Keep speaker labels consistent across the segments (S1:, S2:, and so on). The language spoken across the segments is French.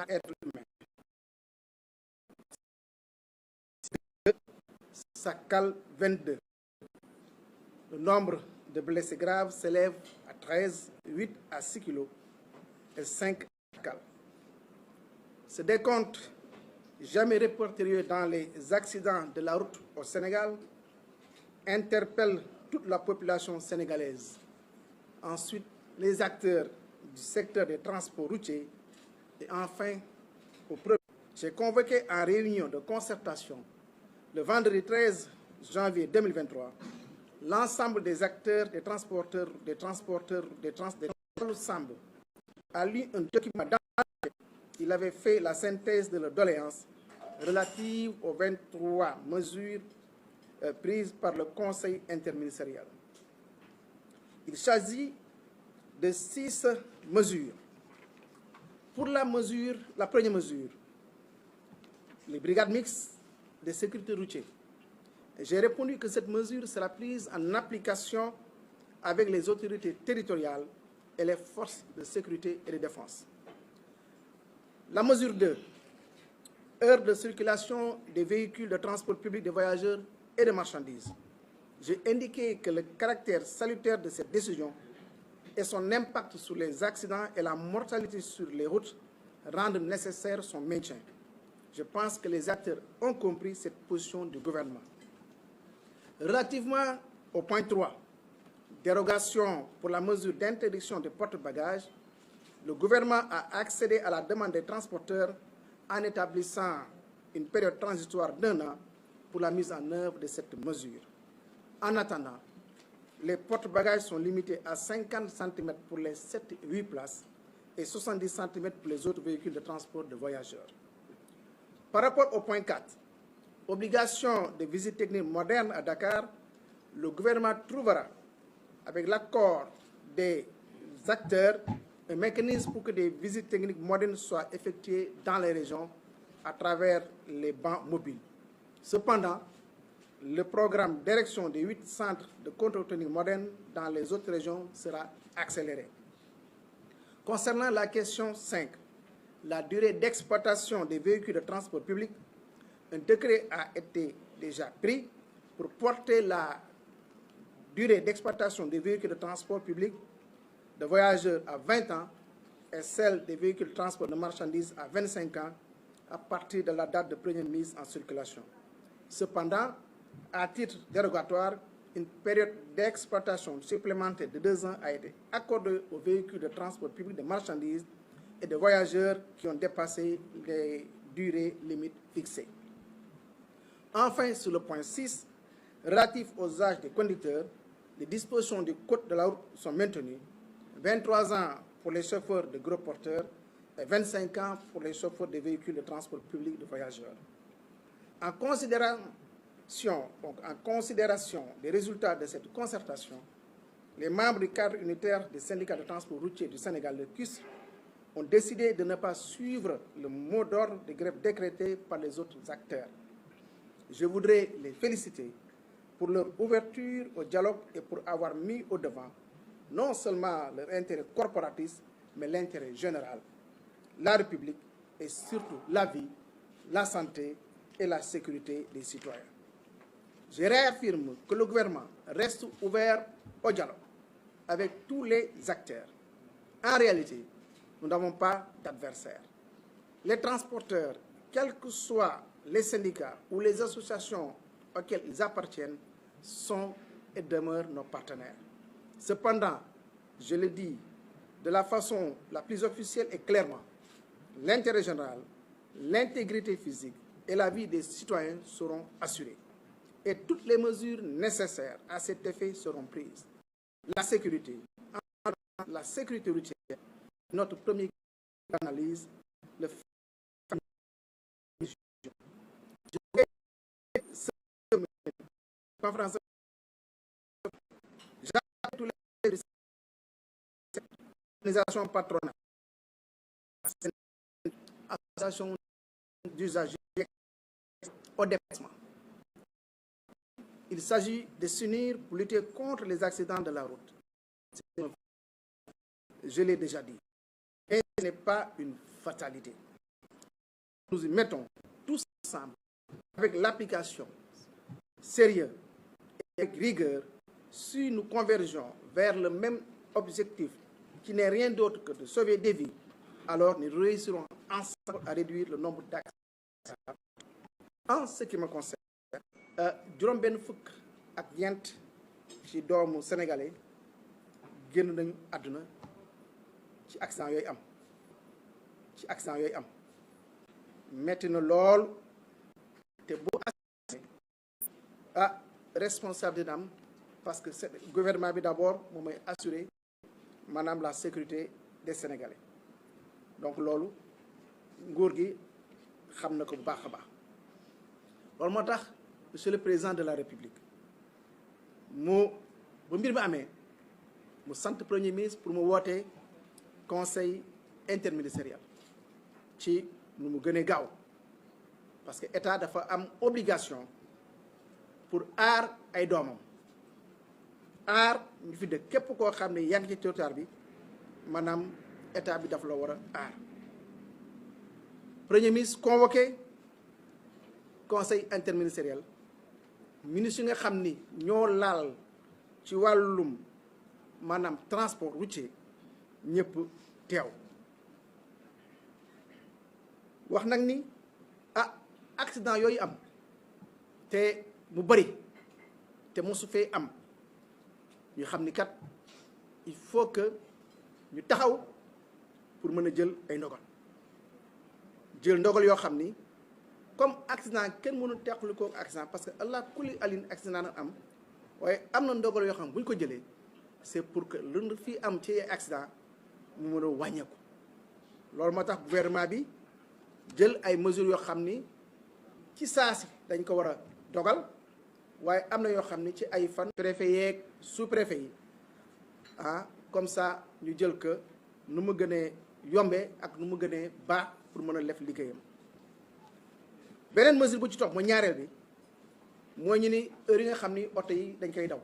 S1: êtres humains. Sakal 22. Le nombre de blessés graves s'élève à 13, 8 à 6 kg et 5 Sakal. Ce décompte jamais répertorié dans les accidents de la route au Sénégal interpelle toute la population sénégalaise. Ensuite, les acteurs du secteur des transports routiers et enfin, au premier. J'ai convoqué en réunion de concertation le vendredi 13 janvier 2023 l'ensemble des acteurs, des transporteurs, Samb a lu un document dans lequel il avait fait la synthèse de leur doléance relative aux 23 mesures prises par le Conseil interministériel. Il s'agit de 6 mesures. Pour la première mesure, les brigades mixtes de sécurité routière. J'ai répondu que cette mesure sera prise en application avec les autorités territoriales et les forces de sécurité et de défense. La mesure 2, heures de circulation des véhicules de transport public de voyageurs et de marchandises. J'ai indiqué que le caractère salutaire de cette décision et son impact sur les accidents et la mortalité sur les routes rendent nécessaire son maintien. Je pense que les acteurs ont compris cette position du gouvernement. Relativement au point 3, dérogation pour la mesure d'interdiction des porte-bagages, le gouvernement a accédé à la demande des transporteurs en établissant une période transitoire d'1 an pour la mise en œuvre de cette mesure. En attendant, les porte-bagages sont limités à 50 cm pour les 7-8 places et 70 cm pour les autres véhicules de transport de voyageurs. Par rapport au point 4, obligation de visite technique moderne à Dakar, le gouvernement trouvera, avec l'accord des acteurs, un mécanisme pour que des visites techniques modernes soient effectuées dans les régions à travers les bancs mobiles. Cependant, le programme d'érection des 8 centres de contrôle technique modernes dans les autres régions sera accéléré. Concernant la question 5, la durée d'exploitation des véhicules de transport public, un décret a été déjà pris pour porter la durée d'exploitation des véhicules de transport public de voyageurs à 20 ans et celle des véhicules de transport de marchandises à 25 ans à partir de la date de première mise en circulation. Cependant, à titre dérogatoire, une période d'exploitation supplémentaire de 2 ans a été accordée aux véhicules de transport public de marchandises et de voyageurs qui ont dépassé les durées limites fixées. Enfin, sur le point 6, relatif aux âges des conducteurs, les dispositions du code de la route sont maintenues. 23 ans pour les chauffeurs de gros porteurs et 25 ans pour les chauffeurs de véhicules de transport public de voyageurs. En considération des résultats de cette concertation, les membres du cadre unitaire des syndicats de transport routier du Sénégal, le CUS, ont décidé de ne pas suivre le mot d'ordre de grève décrété par les autres acteurs. Je voudrais les féliciter pour leur ouverture au dialogue et pour avoir mis au devant non seulement leur intérêt corporatiste, mais l'intérêt général, la République et surtout la vie, la santé et la sécurité des citoyens. Je réaffirme que le gouvernement reste ouvert au dialogue avec tous les acteurs. En réalité, nous n'avons pas d'adversaires. Les transporteurs, quels que soient les syndicats ou les associations auxquelles ils appartiennent, sont et demeurent nos partenaires. Cependant, je le dis de la façon la plus officielle et clairement, l'intérêt général, l'intégrité physique et la vie des citoyens seront assurés. Et toutes les mesures nécessaires à cet effet seront prises. La sécurité routière, notre premier analyse, le conférence tous les organisations patronales, associations d'usagers au dépassement. Il s'agit de s'unir pour lutter contre les accidents de la route. Je l'ai déjà dit. Et ce n'est pas une fatalité. nous y mettons tous ensemble avec l'application sérieux et avec rigueur, si nous convergeons vers le même objectif qui n'est rien d'autre que de sauver des vies, alors nous réussirons ensemble à réduire le nombre d'accidents. En ce qui me concerne, juróom benn fukk ak ñeent ci doomu sénégalais génn nañu àdduna ci accident yooyu am metti na lool te bu responsable dina am parce que gouvernement bi d'abord moom mooy assurer maanaam la sécurité des sénégalais donc loolu nguur gi xam na ko bu baax a baax loolu moo tax monsieur le président de la république mu ba mbir mi amee mu sant premier ministre pour mu wootee conseil interministériel ci nu mu gënee gaaw parce que état dafa am obligation pour aar ay doomam aar ñu fi dëkk képp koo xam ne yaa ngi ci territoire bi maanaam état bi dafa la war a aar premier ministre convoqué conseil interministériel ministre yi nga xam ni ñoo laal ci wàllum maanaam transport routier ñëpp teew wax nag ni accident yooyu am te mu bëri te mosu fee am ñu xam ni kat il faut que ñu taxaw pour mën a jël ay ndogal yoo xam ni comme accident kenn mënul teqlu ko accident parce que allah kulli alin accident na am waaye am na ndogal yoo xam bu ñu ko jëlee c'est pour que lu fi am ci accident mu mën a wàññeeku loolu moo tax gouvernement bi jël ay mesures yoo xam ni ci saasi dañ ko war a dogal waaye am na yoo xam ni ci ay fan préfet yeeg sous-préfet yi comme ça ñu jël que nu mu gënee yombee ak nu mu gënee baax pour mën a def liggéeyam beneen mesure bu ci topp mooy ñaareel bi mooy ñu ni heure yi nga xam ni oto yi dañ koy daw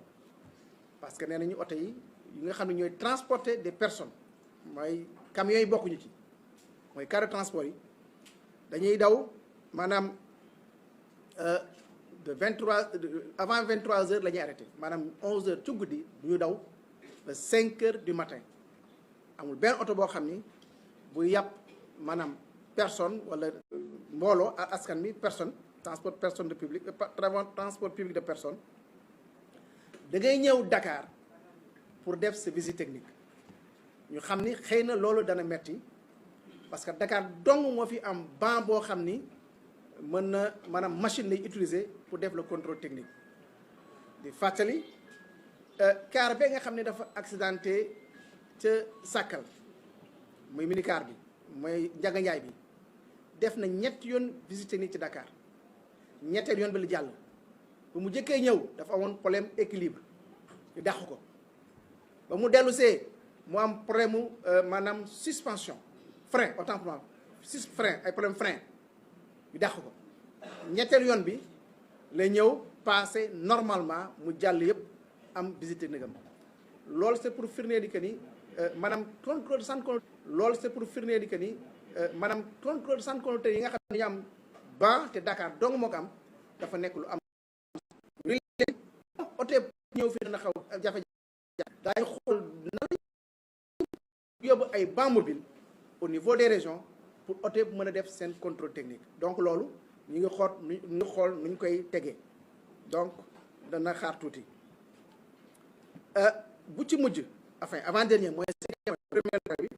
S1: parce que nee nañu oto yi nga xam ne ñooy transporter des personnes mooy camions yi bokkuñu ci mooy car de transport yi dañuy daw maanaam avant 23 heures la ñuy arrêté maanaam 11 heures ci guddi du ñu daw ba 5 heures du matin amul benn oto boo xam ni bu yàpp maanaam personne wala mbooloo askan mi personne transport personne de public transport public de personne da ngay ñëw Dakar pour def sa visite technique ñu xam ni xëy na loolu dana metti parce que Dakar dong moo fi am banc boo xam ni mën na maanaam machine lay utiliser pour def le contrôle technique di fàttali car ba nga xam ne dafa accidenté ca Sàkkal muy minicar bi mooy Njaga Njaay bi def na ñetti yoon visite technique ci Dakar ñetteel yoon bi la jàll ba mu jëkkee ñëw dafa amoon problème équilibre ñu dàq ko ba mu dellu see mu am problème mu maanaam suspension frein autant pour moi frein ay problème frein ñu dàq ko ñetteel yoon bi la ñëw passé normalement mu jàll yëpp am visite technique am loolu c'est pour firnde di que ni maanaam contrôle de centre loolu c'est pour firnde di que ni maanaam contrôle de centre communautaire yi nga xam ne ñu am ban te Dakar dong moo ko am dafa nekk lu am oto ñëw fii dana xaw jafe-jafe daañu xool nan yóbbu ay ban mobile au niveau des régions pour oto yëpp mën a def seen contrôle technique donc loolu ñu ngi xool nu ñu koy tegee donc dana xaar tuuti bu ci mujj enfin avant dernier mooy première bi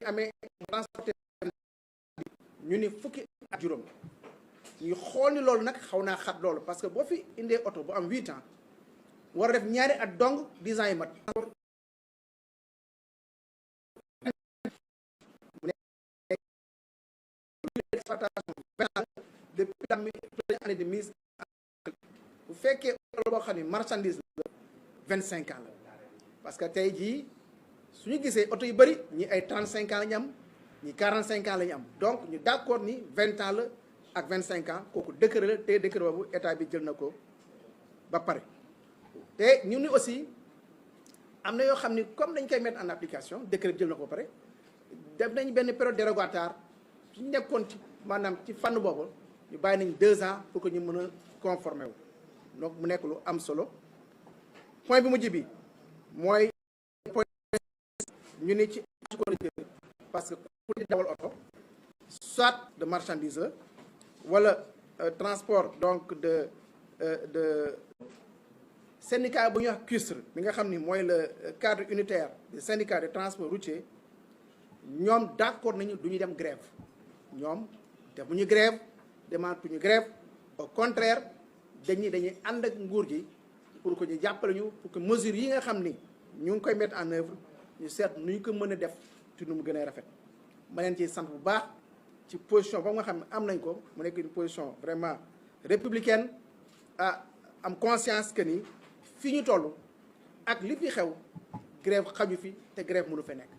S1: amee transporté ñu ni fukki ak juróom ñu xool ni loolu nag xaw naa xat loolu parce que boo fi indee oto bu am 8 ans war a def ñaari at dong 10 ans yi mat depuis la première année de mise bu fekkee oto boo xam ne marchandise la 25 ans la parce que tey jii su ñu gisee oto yu bëri ñi ay 35 ans la ñu am ñi 45 ans la ñu am donc ñu d'accord ni 20 ans la ak 25 ans kooku décret la te décret boobu état bi jël na ko ba pare. te ñu ni aussi am na yoo xam ni comme dañ koy mettre en application décret bi jël na ko ba pare def nañ benn période dérogatoire su ñu nekkoon ci maanaam ci fànn boobu ñu bàyyi nañ 2 ans pour que ñu mën a conformer wu donc mu nekk lu am solo. point bi mujj bi mooy point ñu ni ci conducteur parce que pour di dawal oto soit de marchandise la wala transport donc de syndicat bu ñuy wax CUSR bi nga xam ni mooy le cadre unitaire du syndicat de transport routier ñoom d'accord nañu du ñu dem grève ñoom defuñu grève demantuñu grève au contraire dañuy ànd ak nguur gi pour que ñu jàppale ñu pour que mesures yi nga xam ni ñu ngi koy mettre en œuvre ñu seet nu ñu ko mën a def ci nu mu gën a rafet. ma leen ciy sant bu baax ci position ba nga xam ne am nañ ko mu nekk une position vraiment républicaine am conscience que ni fii ñu toll ak li fi xew grève xaju fi te grève mënu fa nekk.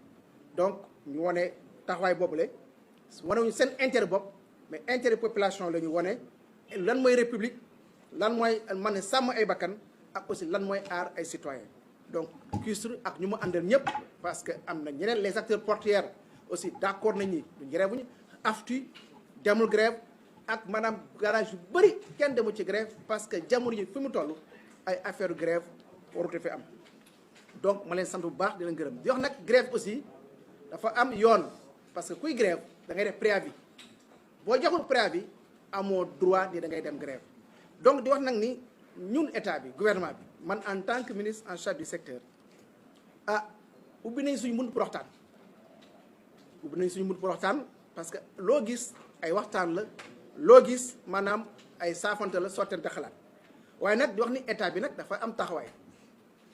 S1: donc ñu wane taxawaay boobule wane wuñu seen intérêt bopp mais intérêt population la ñu wane lan mooy république lan mooy man ne sàmm ay bakkan ak aussi lan mooy aar ay citoyens. donc CUSR ak ñu mu àndal ñëpp parce que am na ñeneen les acteurs portuaires aussi d'accord nañ ni du grève wuñu AFTU demul grève ak maanaam garage yu bëri kenn demul ci grève parce que jamono ji fi mu toll ay affaire grève warute fi am. donc ma leen sant bu baax di leen gërëm di wax nag grève aussi dafa am yoon parce que kuy grève da ngay def préavis boo joxul préavis amoo droit ni da ngay dem grève. donc di wax nag ni ñun état bi gouvernement bi man en tant que ministre en charge du secteur ubbi nañ suñu bunt pour waxtaan. ubbi nañ suñu bunt pour waxtaan parce que loo gis ay waxtaan la loo gis maanaam ay saafante la sottante xalaat waaye nag di wax ni état bi nag dafa am taxawaay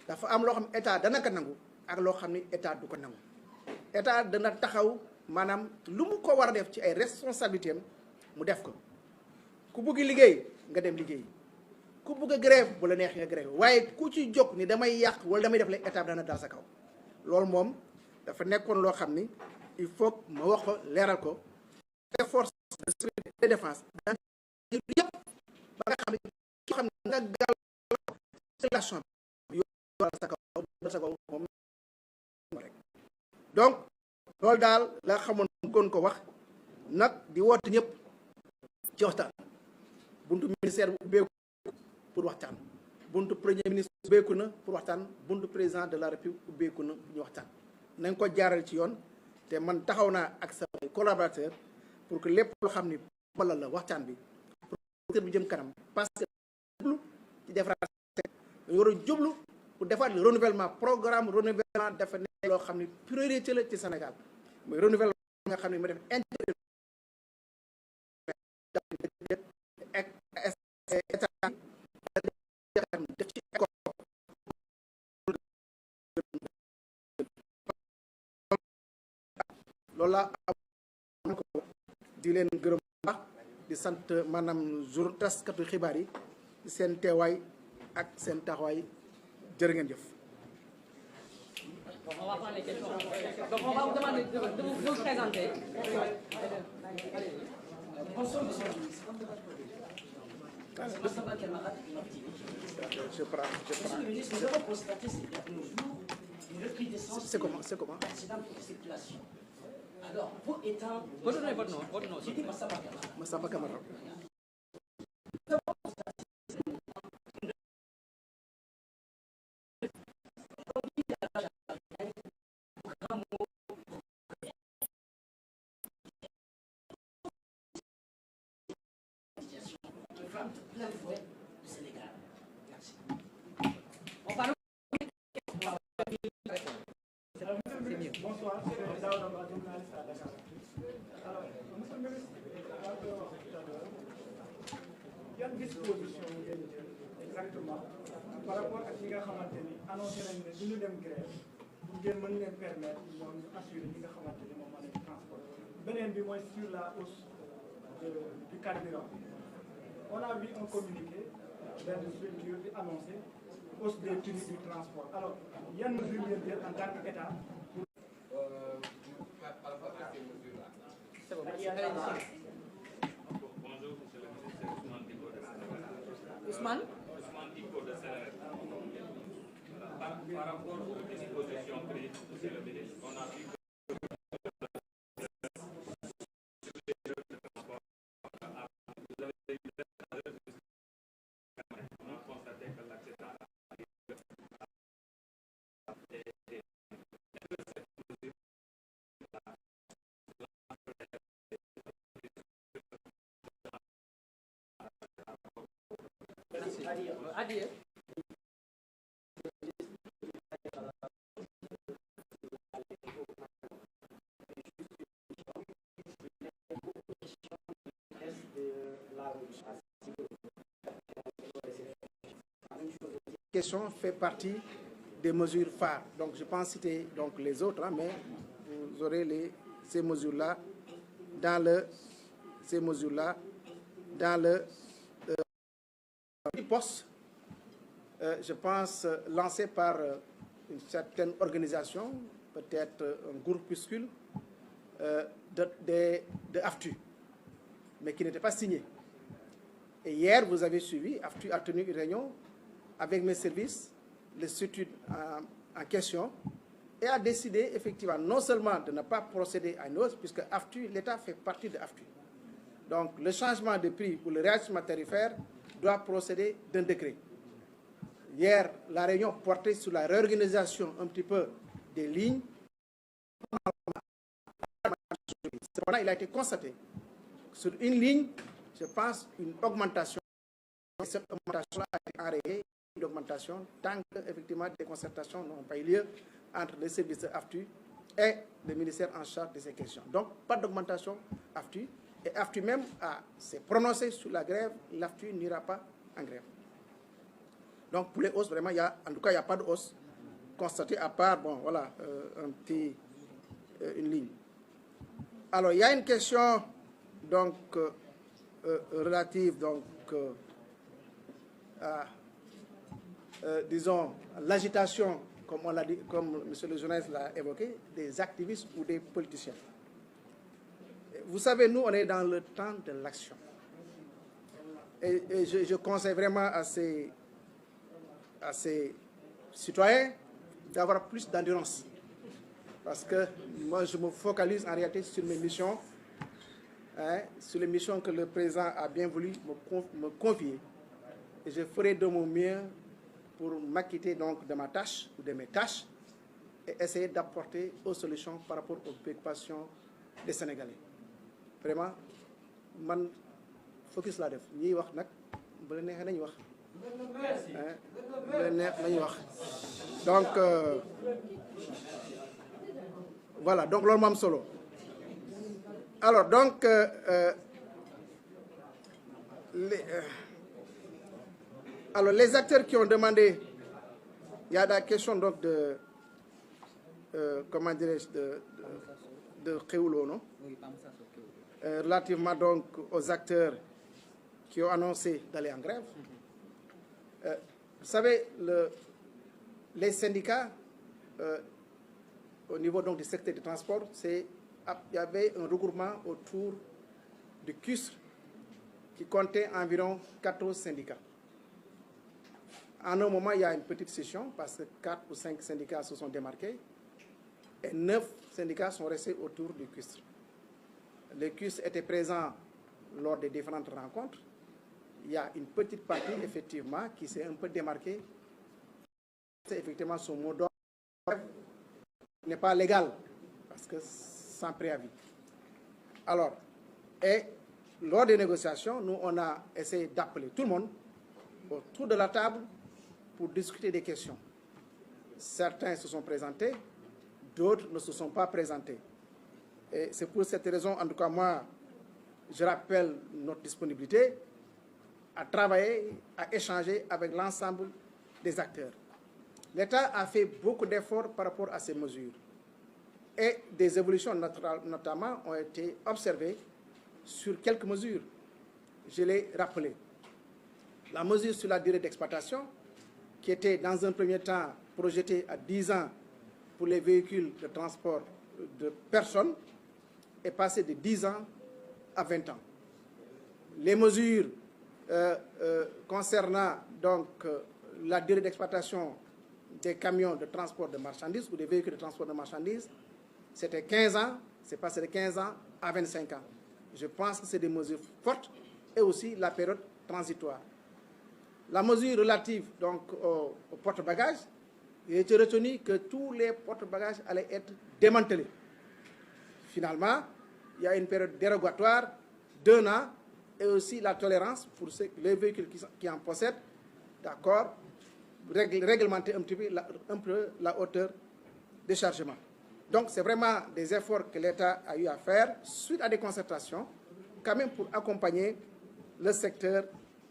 S1: dafa am loo xam ne état dana ko nangu ak loo xam ni état du ko nangu. état dana taxaw maanaam lu mu ko war a def ci ay responsabilités am mu def ko ku bëgg liggéey nga dem liggéey ku bëgg a grève bu la neex nga grève waaye ku ci jóg ni damay yàq wala damay def la état dana dal sa kaw. loolu moom dafa nekkoon loo xam ni il faut ma wax ko leeral ko te force de sécurité et de défense daan yëpp ba nga xam ne ki xam ne nga gaaw circulation bi yow sa kaw moom rek. donc loolu daal la xamoon kon ko wax nag di woote ñëpp ci waxtaan. buntu ministère bu ubbeeku pour waxtaan buntu premier ministre ubbeeku na pour waxtaan buntu président de la république ubbeeku na ñu waxtaan. nañ ko jaaral ci yoon te man taxaw naa ak samay collaborateur pour que lépp loo xam ni bala la waxtaan bi pour bi jëm kanam parce que jublu ci defaraat dañu war a jublu pour defaat le renouvellement programme renouvellement dafa nekk loo xam ni priorité la ci Sénégal mooy renouvellement nga xam ne mu def intérêt état def ci école loolu laa am ko di leen gërëm baax di sant maanaam jour taskatu xibaar yi seen teewaay ak seen taxawaay jërë ngeen jëf.
S2: Bon, on va prendre les questions. Donc on va vous demander de vous présenter. Bonsoir, monsieur le ministre.
S1: Je prends.
S2: Monsieur le ministre, nous avons constaté ces derniers jours une recrudescence
S1: C'est comment
S2: d'accidents de circulation. Alors, vous étant...
S3: Votre nom.
S2: J'ai dit Massamba Camara.
S1: Massamba Camara.
S2: Plein fouet du Sénégal. Merci.
S3: On parle.
S4: Bonsoir, c'est Daouda Ba, journaliste à Dakar. Alors, monsieur le ministre, yan disposition ngeen jël exactement par rapport ak ñi nga xamante ni annoncé nañ ne du ñu dem grève pour ngeen mën leen permettre ñoom ñu assurer ñi nga xamante ni moom moo nekk transport. beneen bi mooy sur la hausse du carburant. On a vu un communiqué benn structure di annoncé hausse des prix du transport. Alors, yan mesures ngeen jël en tant qu'État pour
S3: C'est bon.
S4: allez-y.
S5: Bonjour.
S2: Ousmane.
S5: Par rapport aux dispositions prises, monsieur le ministre, on a vu que on a constaté que l'accident
S2: Adieu.
S1: Question fait partie des mesures phares. Donc, je pense citer donc les autres, hein, mais vous aurez ces mesures-là dans le poste, je pense, lancé par une certaine organisation, peut-être un groupuscule de AFTU, mais qui n'était pas signé. Et hier, vous avez suivi, AFTU a tenu une réunion avec mes services, l'institut en question, et a décidé effectivement non seulement de ne pas procéder à une hausse, puisque AFTU, l'État fait partie de AFTU. Donc le changement de prix ou le réajustement tarifaire doit procéder d'un décret. Hier, la réunion portait sur la réorganisation un petit peu des lignes. Cependant, il a été constaté sur une ligne, je pense, une augmentation. Cette augmentation a été enrayée, une augmentation, tant que effectivement des concertations n'ont pas eu lieu entre les services de AFTU et le ministère en charge de ces questions. Donc, pas d'augmentation AFTU. Et AFTU même s'est prononcé sur la grève. L'AFTU n'ira pas en grève. Donc, pour les hausses, vraiment, en tout cas, il n'y a pas de hausse constatée à part, bon, voilà, une ligne. Alors, il y a une question, donc, relative, donc, à, disons, l'agitation, comme on l'a dit, comme M. le journaliste l'a évoqué, des activistes ou des politiciens. Vous savez, nous, on est dans le temps de l'action. Et je conseille vraiment à ces citoyens d'avoir plus d'endurance. Parce que moi, je me focalise en réalité sur mes missions, hein, sur les missions que le président a bien voulu me confier. Et je ferai de mon mieux pour m'acquitter donc de ma tâche ou de mes tâches et essayer d'apporter aux solutions par rapport aux préoccupations des Sénégalais. Vraiment, man focus laa def ñiy wax nag bu la neexee nañu wax bu la neex nañu wax donc voilà, donc loolu moo am solo. Alors donc les acteurs qui ont demandé, il y a la question donc de comment dirais-je, de Kéoulo, non? Relativement donc aux acteurs qui ont annoncé d'aller en grève. Vous savez, les syndicats, au niveau donc du secteur du transport, il y avait un regroupement autour du CUSR qui comptait environ 14 syndicats. En un moment, il y a une petite session parce que 4 ou 5 syndicats se sont démarqués et 9 syndicats sont restés autour du CUSR. Le CUSR était présent lors des différentes rencontres. Il y a une petite partie, effectivement, qui s'est un peu démarquée. C'est effectivement son mot d'ordre n'est pas légal parce que sans préavis. Alors, et lors des négociations, nous, on a essayé d'appeler tout le monde autour de la table pour discuter des questions. Certains se sont présentés, d'autres ne se sont pas présentés. Et c'est pour cette raison, en tout cas, moi, je rappelle notre disponibilité à travailler, à échanger avec l'ensemble des acteurs. L'État a fait beaucoup d'efforts par rapport à ces mesures. Et des évolutions, notamment, ont été observées sur quelques mesures. Je l'ai rappelé. La mesure sur la durée d'exploitation, qui était dans un premier temps projetée à 10 ans pour les véhicules de transport de personnes, est passée de 10 ans à 20 ans. Les mesures concernant donc la durée d'exploitation des camions de transport de marchandises ou des véhicules de transport de marchandises, c'était 15 ans, c'est passé de 15 ans à 25 ans. Je pense que c'est des mesures fortes et aussi la période transitoire. La mesure relative donc au porte-bagages, il a été retenu que tous les porte-bagages allaient être démantelés. Finalement, il y a une période dérogatoire d'1 an et aussi la tolérance pour les véhicules qui en possèdent, d'accord, réglementer un peu la hauteur des chargements. Donc, c'est vraiment des efforts que l'État a eu à faire suite à des concertations, quand même pour accompagner le secteur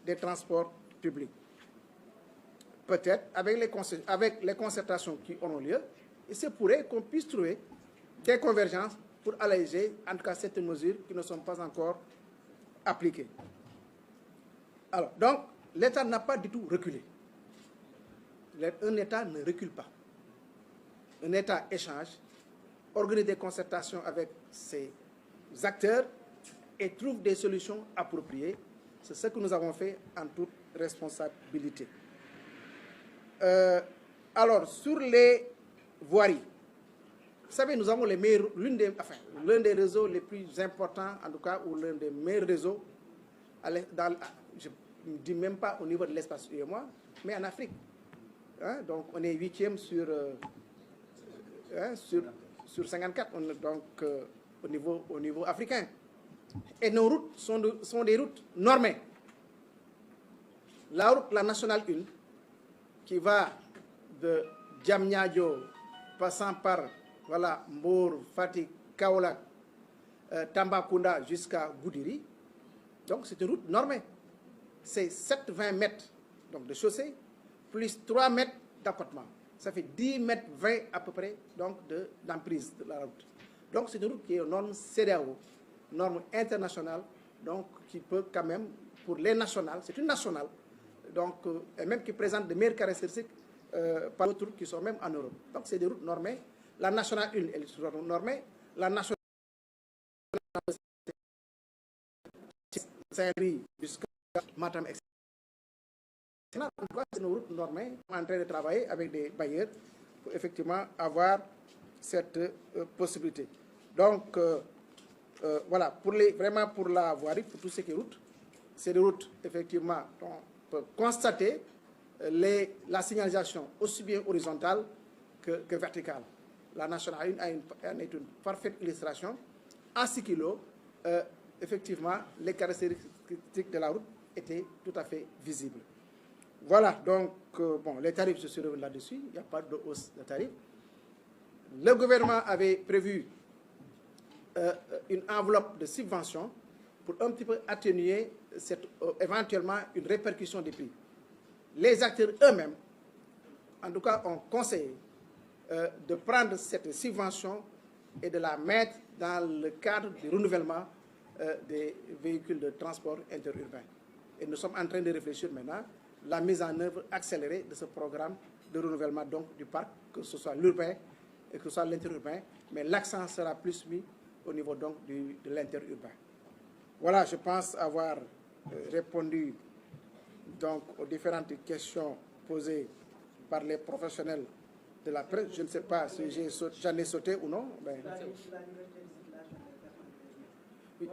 S1: des transports publics. Peut-être, avec les concertations qui auront lieu, il se pourrait qu'on puisse trouver des convergences pour alléger, en tout cas, certaines mesures qui ne sont pas encore appliquées. Alors, donc, l'État n'a pas du tout reculé. Un État ne recule pas. Un État échange, organise des concertations avec ses acteurs et trouve des solutions appropriées. C'est ce que nous avons fait en toute responsabilité. Alors, sur les voiries, vous savez, nous avons l'un des réseaux les plus importants, en tout cas, ou l'un des meilleurs réseaux, je ne dis même pas au niveau de l'espace UEMOA, mais en Afrique. Hein, donc, on est 8e sur 54, donc au niveau africain. Et nos routes sont des routes normées. La nationale 1, qui va de Diamniadio, passant par Mbour, Fatick, Kaolack, Tambacounda jusqu'à Goudiri. Donc, c'est une route normée. C'est 7,20 mètres donc, de chaussée, plus 3 mètres d'accotement. Ça fait 10 mètres 20 à peu près d'emprise de la route. Donc, c'est une route qui est aux normes CEDEAO, normes internationales, donc qui peut quand même, pour les nationales, c'est une nationale, donc, et même qui présente de meilleures caractéristiques par d'autres routes qui sont même en Europe. Donc, c'est des routes normées. La nationale 1, elle est normée. La nationale Saint-Louis jusqu'à Matam, etc. C'est une route normée. On est en train de travailler avec des bailleurs pour effectivement avoir cette possibilité. Donc, voilà, vraiment pour la voirie, pour tout ce qui est route, c'est des routes, effectivement, on peut constater la signalisation aussi bien horizontale que verticale. La nationale 1 en est une parfaite illustration. À 6 kg, effectivement, les caractéristiques de la route étaient tout à fait visibles. Voilà, donc, bon, les tarifs se surveillent là-dessus, il n'y a pas de hausse de tarifs. Le gouvernement avait prévu une enveloppe de subvention pour un petit peu atténuer éventuellement une répercussion des prix. Les acteurs eux-mêmes, en tout cas, ont conseillé de prendre cette subvention et de la mettre dans le cadre du renouvellement des véhicules de transport interurbain. Et nous sommes en train de réfléchir maintenant la mise en œuvre accélérée de ce programme de renouvellement donc, du parc, que ce soit l'urbain et que ce soit l'interurbain, mais l'accent sera plus mis au niveau donc, de l'interurbain. Voilà, je pense avoir répondu donc, aux différentes questions posées par les professionnels de la presse. Je ne sais pas si j'en ai sauté ou non. Mais... Oui.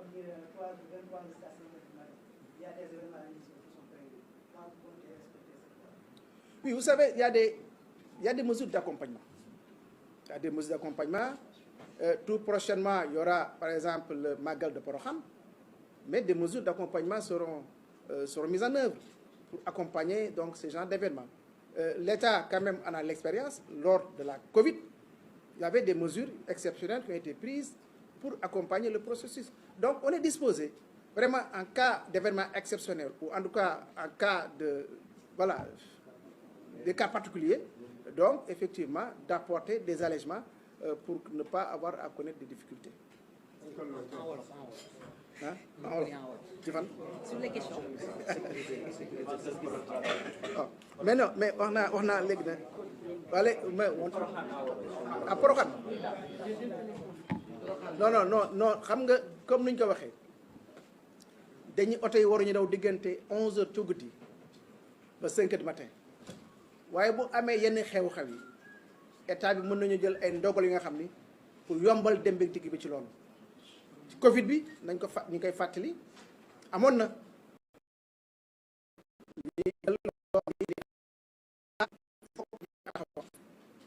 S1: Oui, vous savez, il y a des mesures d'accompagnement. Il y a des mesures d'accompagnement. Tout prochainement, il y aura, par exemple, le Magal de Porokhane, mais des mesures d'accompagnement seront mises en œuvre pour accompagner donc, ces genres d'événements. L'État, quand même, en a l'expérience. Lors de la Covid, il y avait des mesures exceptionnelles qui ont été prises pour accompagner le processus. Donc, on est disposé, vraiment, en cas d'événement exceptionnel, ou en tout cas, en cas de, voilà, des cas particuliers, donc, effectivement, d'apporter des allègements pour ne pas avoir à connaître des difficultés. Hein?
S2: Sur les questions.
S1: Oh. Mais non, mais on a les gars. Allez, mais à Porokhane. Non, xam nga comme niñ ko waxee dañuy oto yi waruñu daw diggante 11h ci guddi ba 5h du matin waaye bu amee yenn xew-xew yi état bi mën nañu jël ay ndogal yi nga xam ni pour yombal dem beeg dikk bi ci loolu. ci Covid bi nañ ko ñu koy fàttali amoon na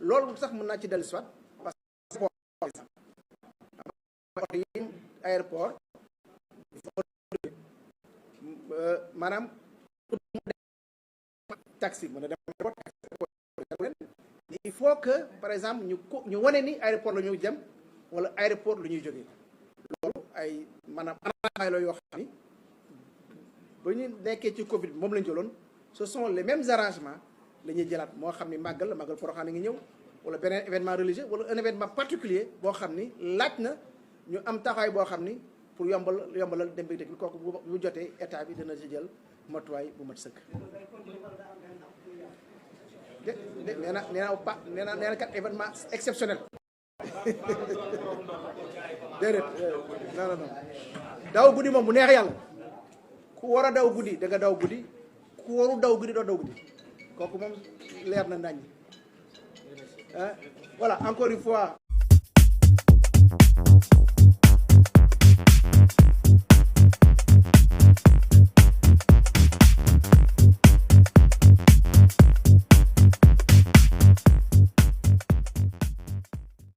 S1: loolu sax mën naa ci dellu si waat parce que aéroport maanaam taxi mën a dem il faut que par exemple ñu wane ni aéroport la ñuy jëm wala aéroport lu ñuy jógee loolu ay maanaam anay la yoo xam ni ba ñu nekkee ci Covid bi moom lañ jëloon ce sont les mêmes arrangements la ñuy jëlaat moo xam ni màggal Porokhane ngi ñëw wala beneen événement religieux wala un événement particulier boo xam ni laaj na ñu am taxawaay boo xam ni pour yombalal dem bi dëkk bi kooku bu jotee état bi dina ci jël matuwaay bu mat sëkk. nee na kat événement exceptionnel déedéet non daw guddi moom bu neex yàlla ku war a daw guddi da nga daw guddi ku waru daw guddi doo daw guddi kooku moom leer na nañ voilà encore une fois